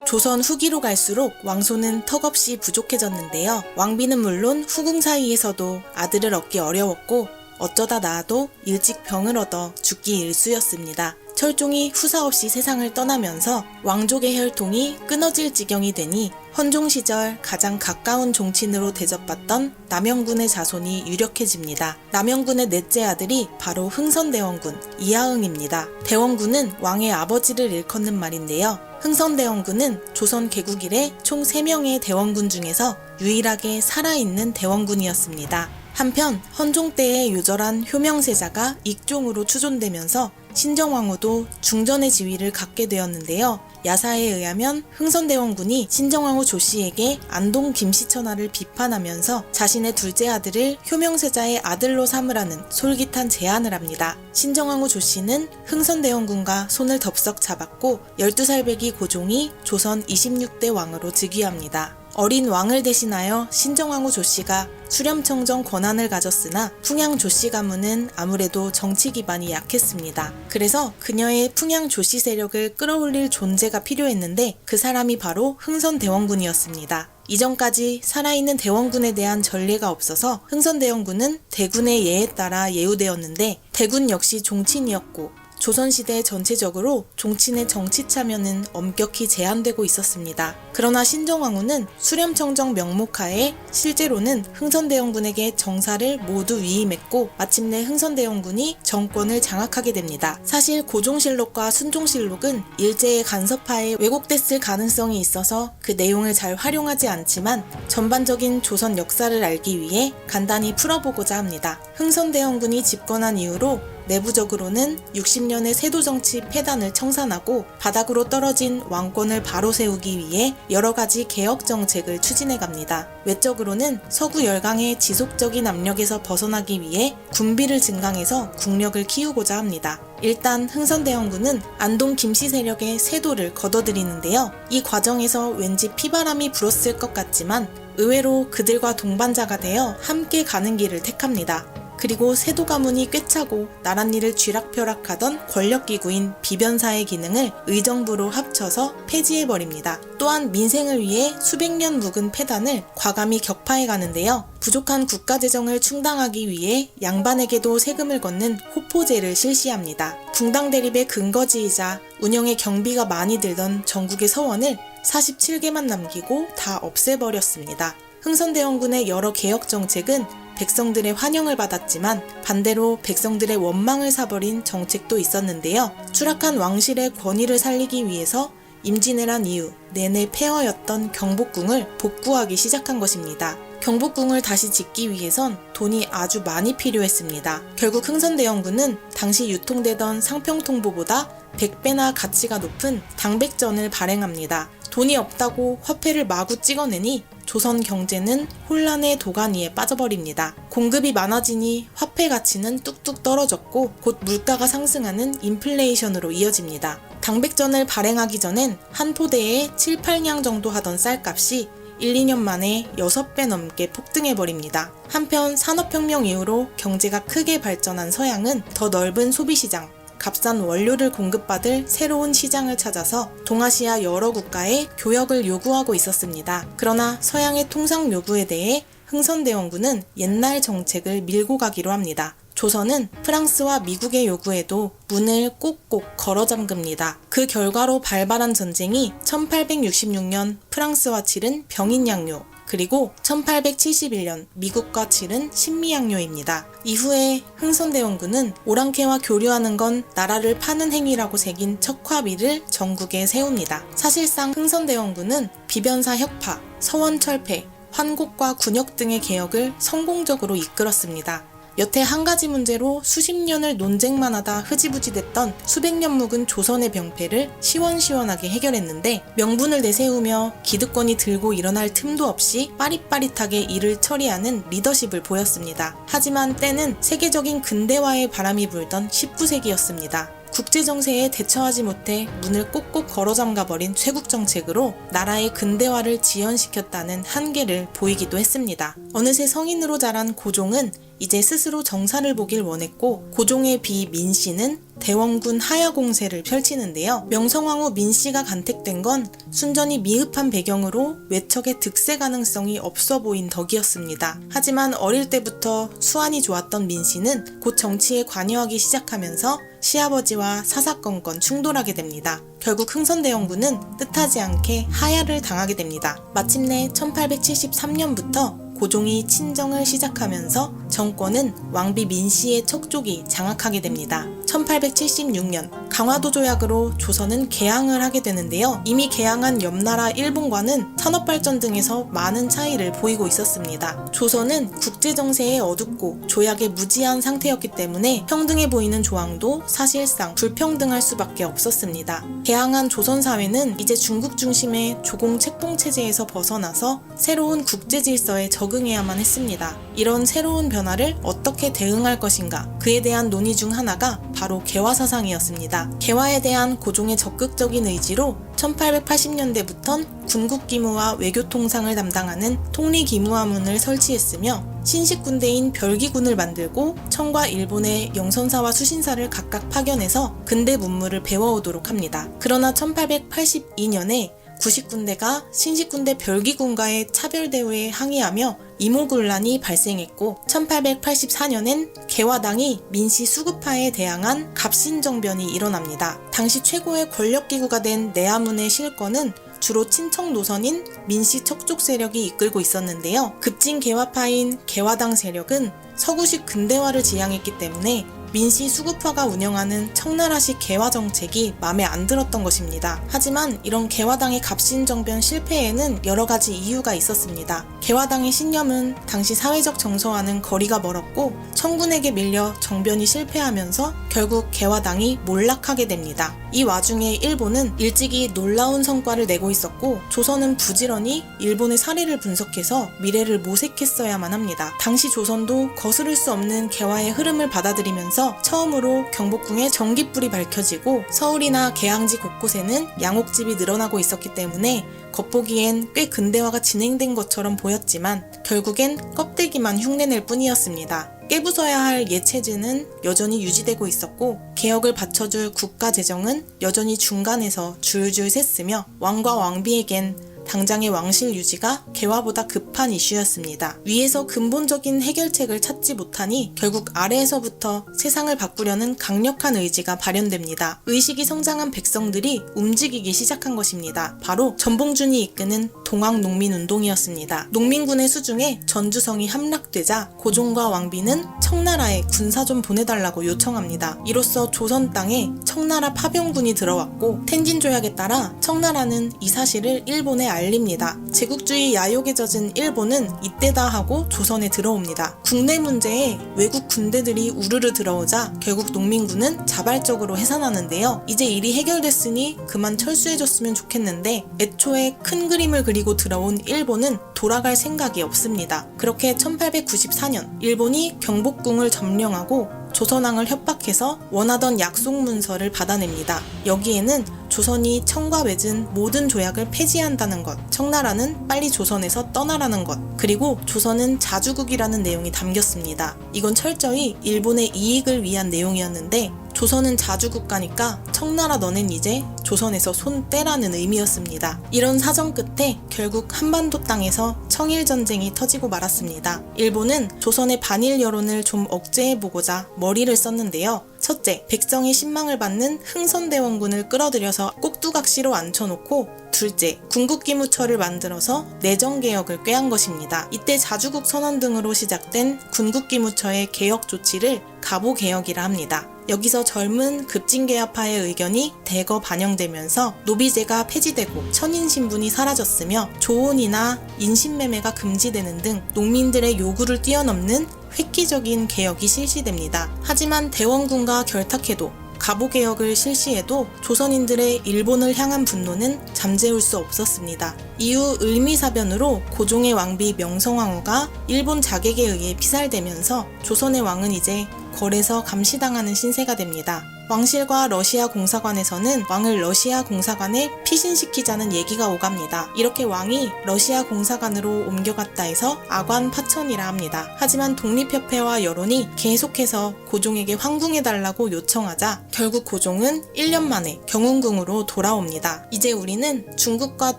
조선 후기로 갈수록 왕소는 턱없이 부족해졌는데요. 왕비는 물론 후궁 사이에서도 아들을 얻기 어려웠고 어쩌다 낳아도 일찍 병을 얻어 죽기 일쑤였습니다. 철종이 후사 없이 세상을 떠나면서 왕족의 혈통이 끊어질 지경이 되니 헌종 시절 가장 가까운 종친으로 대접받던 남영군의 자손이 유력해집니다. 남영군의 넷째 아들이 바로 흥선대원군 이하응입니다. 대원군은 왕의 아버지를 일컫는 말인데요. 흥선대원군은 조선 개국 이래 총 3명의 대원군 중에서 유일하게 살아있는 대원군이었습니다. 한편 헌종 때의 요절한 효명세자가 익종으로 추존되면서 신정왕후도 중전의 지위를 갖게 되었는데요. 야사에 의하면 흥선대원군이 신정왕후 조씨에게 안동 김씨천하를 비판하면서 자신의 둘째 아들을 효명세자의 아들로 삼으라는 솔깃한 제안을 합니다. 신정왕후 조씨는 흥선대원군과 손을 덥석 잡았고 12살배기 고종이 조선 26대 왕으로 즉위합니다. 어린 왕을 대신하여 신정왕후 조씨가 수렴청정 권한을 가졌으나 풍양 조씨 가문은 아무래도 정치 기반이 약했습니다. 그래서 그녀의 풍양 조씨 세력을 끌어올릴 존재가 필요했는데 그 사람이 바로 흥선대원군이었습니다. 이전까지 살아있는 대원군에 대한 전례가 없어서 흥선대원군은 대군의 예에 따라 예우되었는데 대군 역시 종친이었고 조선시대 전체적으로 종친의 정치 참여는 엄격히 제한되고 있었습니다. 그러나 신정왕후는 수렴청정 명목하에 실제로는 흥선대원군에게 정사를 모두 위임했고 마침내 흥선대원군이 정권을 장악하게 됩니다. 사실 고종실록과 순종실록은 일제의 간섭하에 왜곡됐을 가능성이 있어서 그 내용을 잘 활용하지 않지만 전반적인 조선 역사를 알기 위해 간단히 풀어보고자 합니다. 흥선대원군이 집권한 이후로 내부적으로는 60년의 세도정치 폐단을 청산하고 바닥으로 떨어진 왕권을 바로 세우기 위해 여러가지 개혁 정책을 추진해갑니다. 외적으로는 서구 열강의 지속적인 압력에서 벗어나기 위해 군비를 증강해서 국력을 키우고자 합니다. 일단 흥선대원군은 안동 김씨 세력의 세도를 걷어들이는데요. 이 과정에서 왠지 피바람이 불었을 것 같지만 의외로 그들과 동반자가 되어 함께 가는 길을 택합니다. 그리고 세도 가문이 꿰차고 나랏일을 쥐락펴락하던 권력기구인 비변사의 기능을 의정부로 합쳐서 폐지해버립니다. 또한 민생을 위해 수백 년 묵은 폐단을 과감히 격파해 가는데요. 부족한 국가재정을 충당하기 위해 양반에게도 세금을 걷는 호포제를 실시합니다. 붕당 대립의 근거지이자 운영에 경비가 많이 들던 전국의 서원을 47개만 남기고 다 없애버렸습니다. 흥선대원군의 여러 개혁 정책은 백성들의 환영을 받았지만 반대로 백성들의 원망을 사버린 정책도 있었는데요. 추락한 왕실의 권위를 살리기 위해서 임진왜란 이후 내내 폐허였던 경복궁을 복구하기 시작한 것입니다. 경복궁을 다시 짓기 위해선 돈이 아주 많이 필요했습니다. 결국 흥선대원군은 당시 유통되던 상평통보보다 100배나 가치가 높은 당백전을 발행합니다. 돈이 없다고 화폐를 마구 찍어내니 조선 경제는 혼란의 도가니에 빠져버립니다. 공급이 많아지니 화폐 가치는 뚝뚝 떨어졌고 곧 물가가 상승하는 인플레이션으로 이어집니다. 당백전을 발행하기 전엔 한 포대에 7, 8냥 정도 하던 쌀값이 1, 2년 만에 6배 넘게 폭등해버립니다. 한편 산업혁명 이후로 경제가 크게 발전한 서양은 더 넓은 소비시장, 값싼 원료를 공급받을 새로운 시장을 찾아서 동아시아 여러 국가에 교역을 요구하고 있었습니다. 그러나 서양의 통상 요구에 대해 흥선대원군은 옛날 정책을 밀고 가기로 합니다. 조선은 프랑스와 미국의 요구에도 문을 꼭꼭 걸어 잠깁니다. 그 결과로 발발한 전쟁이 1866년 프랑스와 치른 병인양요, 그리고 1871년 미국과 치른 신미양요입니다. 이후에 흥선대원군은 오랑캐와 교류하는 건 나라를 파는 행위라고 새긴 척화비를 전국에 세웁니다. 사실상 흥선대원군은 비변사 혁파, 서원철폐, 환곡과 군역 등의 개혁을 성공적으로 이끌었습니다. 여태 한 가지 문제로 수십 년을 논쟁만 하다 흐지부지됐던 수백 년 묵은 조선의 병폐를 시원시원하게 해결했는데 명분을 내세우며 기득권이 들고 일어날 틈도 없이 빠릿빠릿하게 일을 처리하는 리더십을 보였습니다. 하지만 때는 세계적인 근대화의 바람이 불던 19세기였습니다. 국제정세에 대처하지 못해 문을 꼭꼭 걸어 잠가버린 쇄국정책으로 나라의 근대화를 지연시켰다는 한계를 보이기도 했습니다. 어느새 성인으로 자란 고종은 이제 스스로 정사를 보길 원했고 고종의 비 민씨는 대원군 하야 공세를 펼치는데요. 명성황후 민씨가 간택된 건 순전히 미흡한 배경으로 외척의 득세 가능성이 없어 보인 덕이었습니다. 하지만 어릴 때부터 수완이 좋았던 민씨는 곧 정치에 관여하기 시작하면서 시아버지와 사사건건 충돌하게 됩니다. 결국 흥선대원군은 뜻하지 않게 하야를 당하게 됩니다. 마침내 1873년부터 고종이 친정을 시작하면서 정권은 왕비 민씨의 척족이 장악하게 됩니다. 1876년 강화도 조약으로 조선은 개항을 하게 되는데요. 이미 개항한 옆나라 일본과는 산업발전 등에서 많은 차이를 보이고 있었습니다. 조선은 국제정세에 어둡고 조약에 무지한 상태였기 때문에 평등해 보이는 조항도 사실상 불평등할 수밖에 없었습니다. 개항한 조선사회는 이제 중국 중심의 조공 책봉 체제에서 벗어나서 새로운 국제질서에 적응해야만 했습니다. 이런 새로운 변화를 어떻게 대응할 것인가, 그에 대한 논의 중 하나가 바로 개화사상이었습니다. 개화에 대한 고종의 적극적인 의지로 1880년대부턴 군국기무와 외교통상을 담당하는 통리기무하문을 설치했으며 신식군대인 별기군을 만들고 청과 일본의 영선사와 수신사를 각각 파견해서 근대 문물을 배워오도록 합니다. 그러나 1882년에 구식군대가 신식군대 별기군과의 차별대우에 항의하며 이모군란이 발생했고 1884년엔 개화당이 민씨 수급파에 대항한 갑신정변이 일어납니다. 당시 최고의 권력기구가 된 내하문의 실권은 주로 친청 노선인 민씨 척족 세력이 이끌고 있었는데요. 급진 개화파인 개화당 세력은 서구식 근대화를 지향했기 때문에 민씨 수급파가 운영하는 청나라식 개화 정책이 마음에 안 들었던 것입니다. 하지만 이런 개화당의 갑신정변 실패에는 여러 가지 이유가 있었습니다. 개화당의 신념은 당시 사회적 정서와는 거리가 멀었고 청군에게 밀려 정변이 실패하면서 결국 개화당이 몰락하게 됩니다. 이 와중에 일본은 일찍이 놀라운 성과를 내고 있었고 조선은 부지런히 일본의 사례를 분석해서 미래를 모색했어야만 합니다. 당시 조선도 거스를 수 없는 개화의 흐름을 받아들이면서 처음으로 경복궁에 전깃불이 밝혀지고 서울이나 계양지 곳곳에는 양옥집이 늘어나고 있었기 때문에 겉보기엔 꽤 근대화가 진행된 것처럼 보였지만 결국엔 껍데기만 흉내낼 뿐이었습니다. 깨부숴야 할 예체제는 여전히 유지되고 있었고 개혁을 받쳐줄 국가 재정은 여전히 중간에서 줄줄 샜으며 왕과 왕비에겐 당장의 왕실 유지가 개화보다 급한 이슈였습니다. 위에서 근본적인 해결책을 찾지 못하니 결국 아래에서부터 세상을 바꾸려는 강력한 의지가 발현됩니다. 의식이 성장한 백성들이 움직이기 시작한 것입니다. 바로 전봉준이 이끄는 동학농민운동이었습니다. 농민군의 수중에 전주성이 함락되자 고종과 왕비는 청나라에 군사 좀 보내달라고 요청합니다. 이로써 조선 땅에 청나라 파병군이 들어왔고 텐진 조약에 따라 청나라는 이 사실을 일본에 알립니다. 제국주의 야욕에 젖은 일본은 이때다 하고 조선에 들어옵니다. 국내 문제에 외국 군대들이 우르르 들어오자 결국 농민군은 자발적으로 해산하는데요. 이제 일이 해결됐으니 그만 철수해줬으면 좋겠는데 애초에 큰 그림을 그리고 들어온 일본은 돌아갈 생각이 없습니다. 그렇게 1894년 일본이 경복궁을 점령하고 조선왕을 협박해서 원하던 약속 문서를 받아냅니다. 여기에는 조선이 청과 맺은 모든 조약을 폐지한다는 것, 청나라는 빨리 조선에서 떠나라는 것, 그리고 조선은 자주국이라는 내용이 담겼습니다. 이건 철저히 일본의 이익을 위한 내용이었는데 조선은 자주국가니까 청나라 너넨 이제 조선에서 손 떼라는 의미였습니다. 이런 사정 끝에 결국 한반도 땅에서 청일전쟁이 터지고 말았습니다. 일본은 조선의 반일 여론을 좀 억제해보고자 머리를 썼는데요. 첫째, 백성의 신망을 받는 흥선대원군을 끌어들여서 꼭두각시로 앉혀놓고 둘째, 군국기무처를 만들어서 내정개혁을 꾀한 것입니다. 이때 자주국 선언 등으로 시작된 군국기무처의 개혁 조치를 가보개혁이라 합니다. 여기서 젊은 급진개화파의 의견이 대거 반영되면서 노비제가 폐지되고 천인신분이 사라졌으며 조혼이나 인신매매가 금지되는 등 농민들의 요구를 뛰어넘는 획기적인 개혁이 실시됩니다. 하지만 대원군과 결탁해도 가보개혁을 실시해도 조선인들의 일본을 향한 분노는 잠재울 수 없었습니다. 이후 을미사변으로 고종의 왕비 명성황후가 일본 자객에 의해 피살되면서 조선의 왕은 이제 궐에서 감시당하는 신세가 됩니다. 왕실과 러시아 공사관에서는 왕을 러시아 공사관에 피신시키자는 얘기가 오갑니다. 이렇게 왕이 러시아 공사관으로 옮겨갔다 해서 아관 파천이라 합니다. 하지만 독립협회와 여론이 계속해서 고종에게 황궁해달라고 요청하자 결국 고종은 1년 만에 경운궁으로 돌아옵니다. 이제 우리는 중국과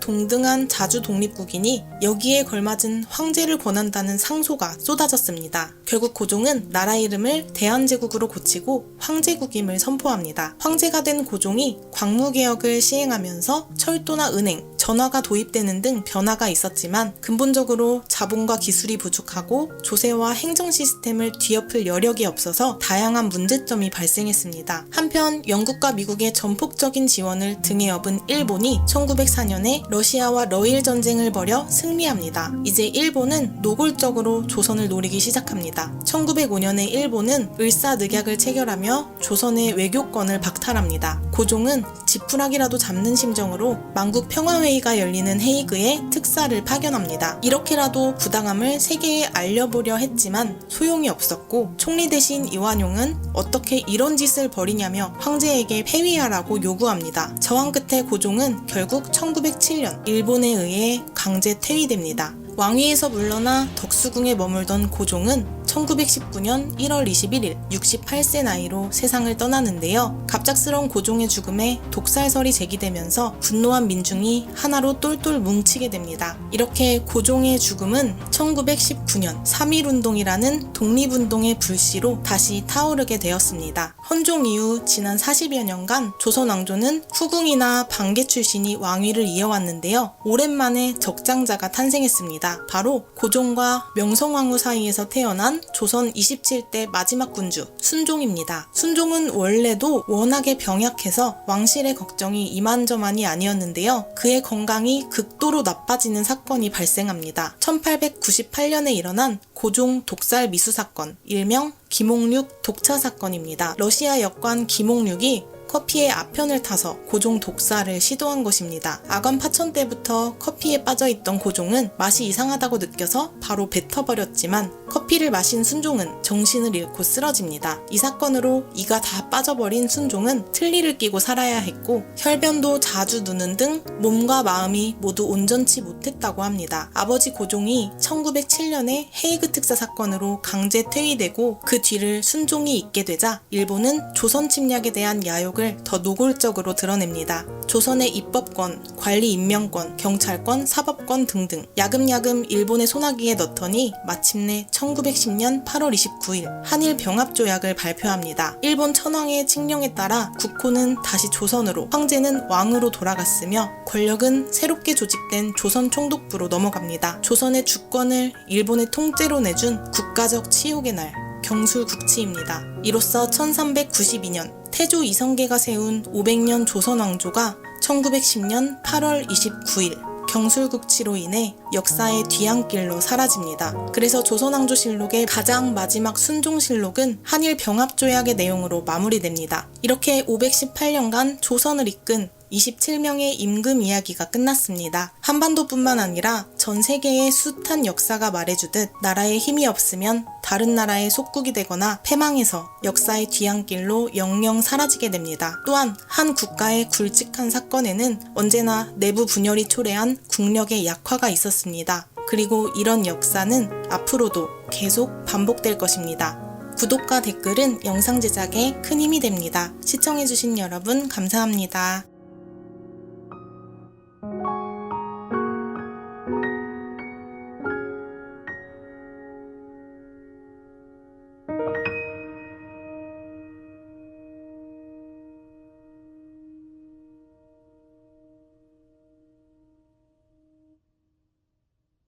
동등한 자주 독립국이니 여기에 걸맞은 황제를 권한다는 상소가 쏟아졌습니다. 결국 고종은 나라 이름을 대한제국으로 고치고 황제국임을 선포합니다. 황제가 된 고종이 광무개혁을 시행하면서 철도나 은행, 전화가 도입되는 등 변화가 있었지만 근본적으로 자본과 기술이 부족하고 조세와 행정 시스템을 뒤엎을 여력이 없어서 다양한 문제점이 발생했습니다. 한편 영국과 미국의 전폭적인 지원을 등에 업은 일본이 1904년에 러시아와 러일 전쟁을 벌여 승리합니다. 이제 일본은 노골적으로 조선을 노리기 시작합니다. 1905년에 일본은 을사늑약을 체결하며 조선의 외교권을 박탈합니다. 고종은 지푸라기라도 잡는 심정으로 만국 평화회의가 열리는 헤이그에 특사를 파견합니다. 이렇게라도 부당함을 세계에 알려보려 했지만 소용이 없었고 총리 대신 이완용은 어떻게 이런 짓을 벌이냐며 황제에게 폐위하라고 요구합니다. 저항 끝에 고종은 결국 1907년 일본에 의해 강제 퇴위됩니다. 왕위에서 물러나 덕수궁에 머물던 고종은 1919년 1월 21일 68세 나이로 세상을 떠나는데요. 갑작스러운 고종의 죽음에 독살설이 제기되면서 분노한 민중이 하나로 똘똘 뭉치게 됩니다. 이렇게 고종의 죽음은 1919년 3.1운동이라는 독립운동의 불씨로 다시 타오르게 되었습니다. 헌종 이후 지난 40여 년간 조선 왕조는 후궁이나 방계 출신이 왕위를 이어왔는데요. 오랜만에 적장자가 탄생했습니다. 바로 고종과 명성황후 사이에서 태어난 조선 27대 마지막 군주 순종입니다. 순종은 원래도 워낙에 병약해서 왕실의 걱정이 이만저만이 아니었는데요. 그의 건강이 극도로 나빠지는 사건이 발생합니다. 1898년에 일어난 고종 독살 미수 사건, 일명 김옥륙 독차 사건입니다. 러시아 역관 김옥륙이 커피에 아편을 타서 고종 독살을 시도한 것입니다. 아관 파천 때부터 커피에 빠져있던 고종은 맛이 이상하다고 느껴서 바로 뱉어버렸지만 커피를 마신 순종은 정신을 잃고 쓰러집니다. 이 사건으로 이가 다 빠져버린 순종은 틀니를 끼고 살아야 했고 혈변도 자주 누는 등 몸과 마음이 모두 온전치 못했다고 합니다. 아버지 고종이 1907년에 헤이그 특사 사건으로 강제 퇴위되고 그 뒤를 순종이 잇게 되자 일본은 조선 침략에 대한 야욕을 더 노골적으로 드러냅니다. 조선의 입법권, 관리 임명권, 경찰권, 사법권 등등 야금야금 일본의 소나기에 넣더니 마침내 1910년 8월 29일 한일 병합조약을 발표합니다. 일본 천황의 칙령에 따라 국호는 다시 조선으로, 황제는 왕으로 돌아갔으며 권력은 새롭게 조직된 조선 총독부로 넘어갑니다. 조선의 주권을 일본의 통째로 내준 국가적 치욕의 날, 경술국치입니다. 이로써 1392년 태조 이성계가 세운 500년 조선 왕조가 1910년 8월 29일 경술국치로 인해 역사의 뒤안길로 사라집니다. 그래서 조선왕조실록의 가장 마지막 순종실록은 한일 병합조약의 내용으로 마무리됩니다. 이렇게 518년간 조선을 이끈 27명의 임금 이야기가 끝났습니다. 한반도뿐만 아니라 전 세계의 숱한 역사가 말해주듯 나라에 힘이 없으면 다른 나라의 속국이 되거나 패망해서 역사의 뒤안길로 영영 사라지게 됩니다. 또한 한 국가의 굵직한 사건에는 언제나 내부 분열이 초래한 국력의 약화가 있었습니다. 그리고 이런 역사는 앞으로도 계속 반복될 것입니다. 구독과 댓글은 영상 제작에 큰 힘이 됩니다. 시청해주신 여러분 감사합니다.